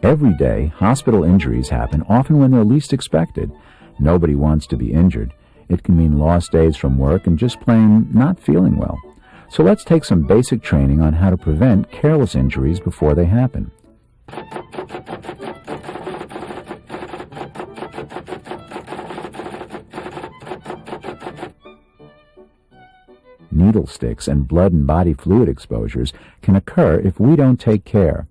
Every day, hospital injuries happen, often when they're least expected. Nobody wants to be injured. It can mean lost days from work and just plain not feeling well. So let's take some basic training on how to prevent careless injuries before they happen. Needle sticks and blood and body fluid exposures can occur if we don't take care.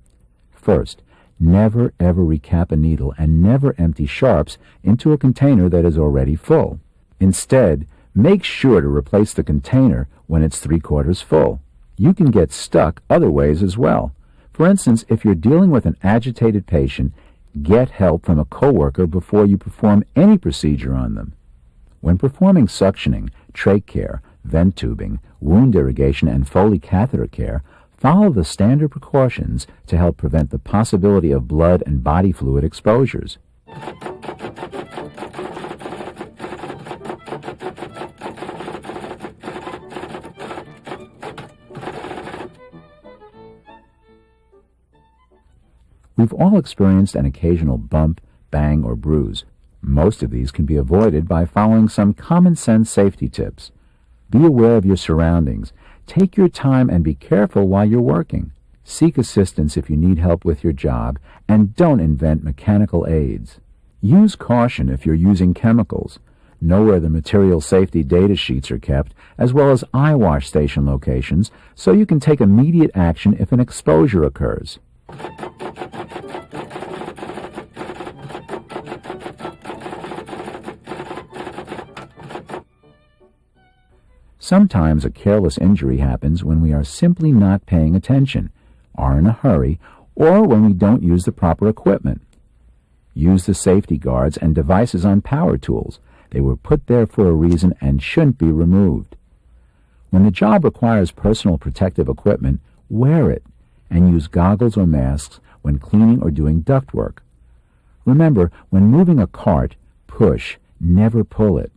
First, never ever recap a needle and never empty sharps into a container that is already full. Instead, make sure to replace the container when it's 3/4 full. You can get stuck other ways as well. For instance, if you're dealing with an agitated patient, get help from a coworker before you perform any procedure on them. When performing suctioning, trach care, vent tubing, wound irrigation, and Foley catheter care, follow the standard precautions to help prevent the possibility of blood and body fluid exposures. We've all experienced an occasional bump, bang, or bruise. Most of these can be avoided by following some common-sense safety tips. Be aware of your surroundings. Take your time and be careful while you're working. Seek assistance if you need help with your job, and don't invent mechanical aids. Use caution if you're using chemicals. Know where the material safety data sheets are kept, as well as eye wash station locations, so you can take immediate action if an exposure occurs. Sometimes a careless injury happens when we are simply not paying attention, are in a hurry, or when we don't use the proper equipment. Use the safety guards and devices on power tools. They were put there for a reason and shouldn't be removed. When the job requires personal protective equipment, wear it, and use goggles or masks when cleaning or doing ductwork. Remember, when moving a cart, push, never pull it.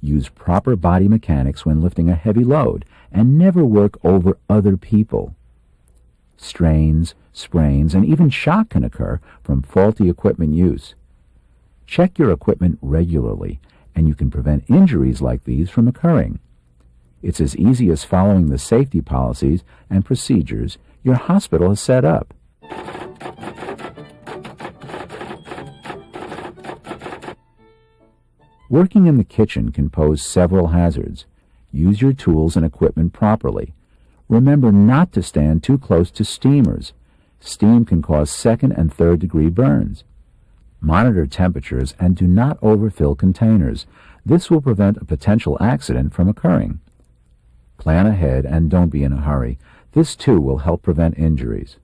Use proper body mechanics when lifting a heavy load, and never work over other people. Strains, sprains, and even shock can occur from faulty equipment use. Check your equipment regularly, and you can prevent injuries like these from occurring. It's as easy as following the safety policies and procedures your hospital has set up. Working in the kitchen can pose several hazards. Use your tools and equipment properly. Remember not to stand too close to steamers. Steam can cause second and third degree burns. Monitor temperatures and do not overfill containers. This will prevent a potential accident from occurring. Plan ahead and don't be in a hurry. This too will help prevent injuries.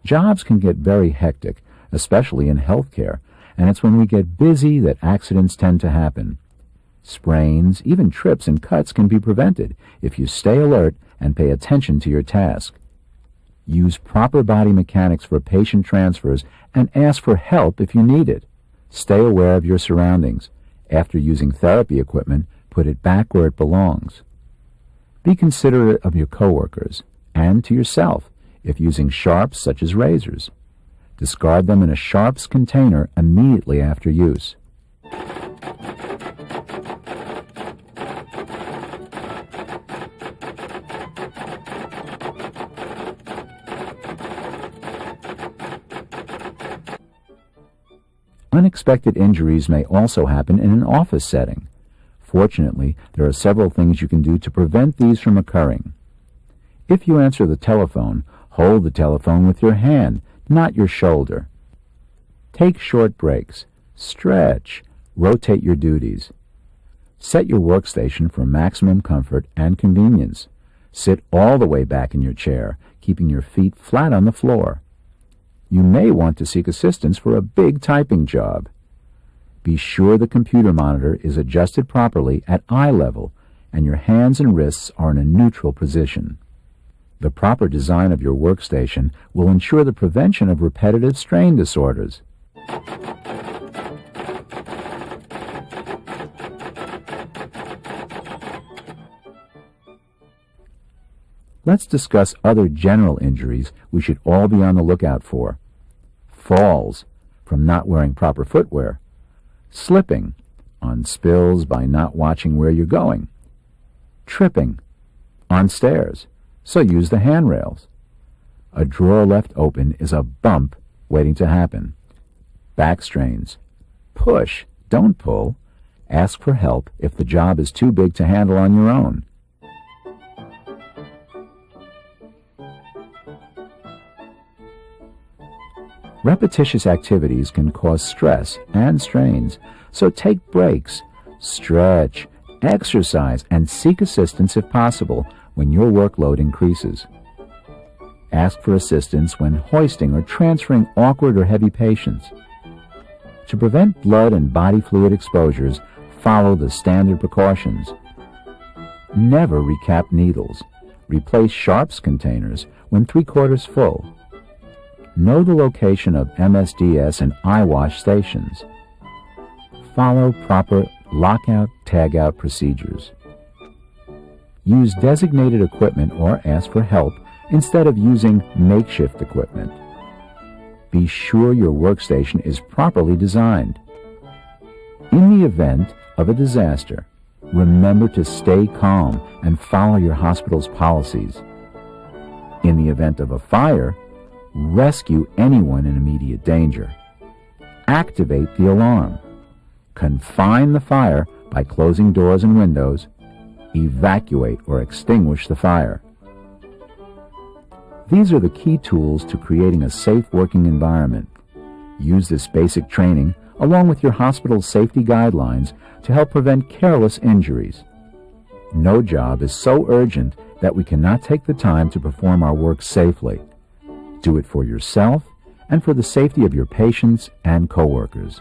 Jobs can get very hectic, especially in healthcare, and it's when we get busy that accidents tend to happen. Sprains, even trips and cuts can be prevented if you stay alert and pay attention to your task. Use proper body mechanics for patient transfers and ask for help if you need it. Stay aware of your surroundings. After using therapy equipment, put it back where it belongs. Be considerate of your coworkers and to yourself if using sharps such as razors. Discard them in a sharps container immediately after use. Unexpected injuries may also happen in an office setting. Fortunately, there are several things you can do to prevent these from occurring. If you answer the telephone, hold the telephone with your hand, not your shoulder. Take short breaks. Stretch. Rotate your duties. Set your workstation for maximum comfort and convenience. Sit all the way back in your chair, keeping your feet flat on the floor. You may want to seek assistance for a big typing job. Be sure the computer monitor is adjusted properly at eye level and your hands and wrists are in a neutral position. The proper design of your workstation will ensure the prevention of repetitive strain disorders. Let's discuss other general injuries we should all be on the lookout for. Falls, from not wearing proper footwear. Slipping, on spills by not watching where you're going. Tripping, on stairs, so use the handrails. A drawer left open is a bump waiting to happen. Back strains. Push, don't pull. Ask for help if the job is too big to handle on your own. Repetitious activities can cause stress and strains, so take breaks, stretch, exercise, and seek assistance if possible when your workload increases. Ask for assistance when hoisting or transferring awkward or heavy patients. To prevent blood and body fluid exposures, follow the standard precautions. Never recap needles. Replace sharps containers when 3/4 full. Know the location of MSDS and eyewash stations. Follow proper lockout, tagout procedures. Use designated equipment or ask for help instead of using makeshift equipment. Be sure your workstation is properly designed. In the event of a disaster, remember to stay calm and follow your hospital's policies. In the event of a fire, rescue anyone in immediate danger. Activate the alarm. Confine the fire by closing doors and windows. Evacuate or extinguish the fire. These are the key tools to creating a safe working environment. Use this basic training along with your hospital's safety guidelines to help prevent careless injuries. No job is so urgent that we cannot take the time to perform our work safely. Do it for yourself and for the safety of your patients and coworkers.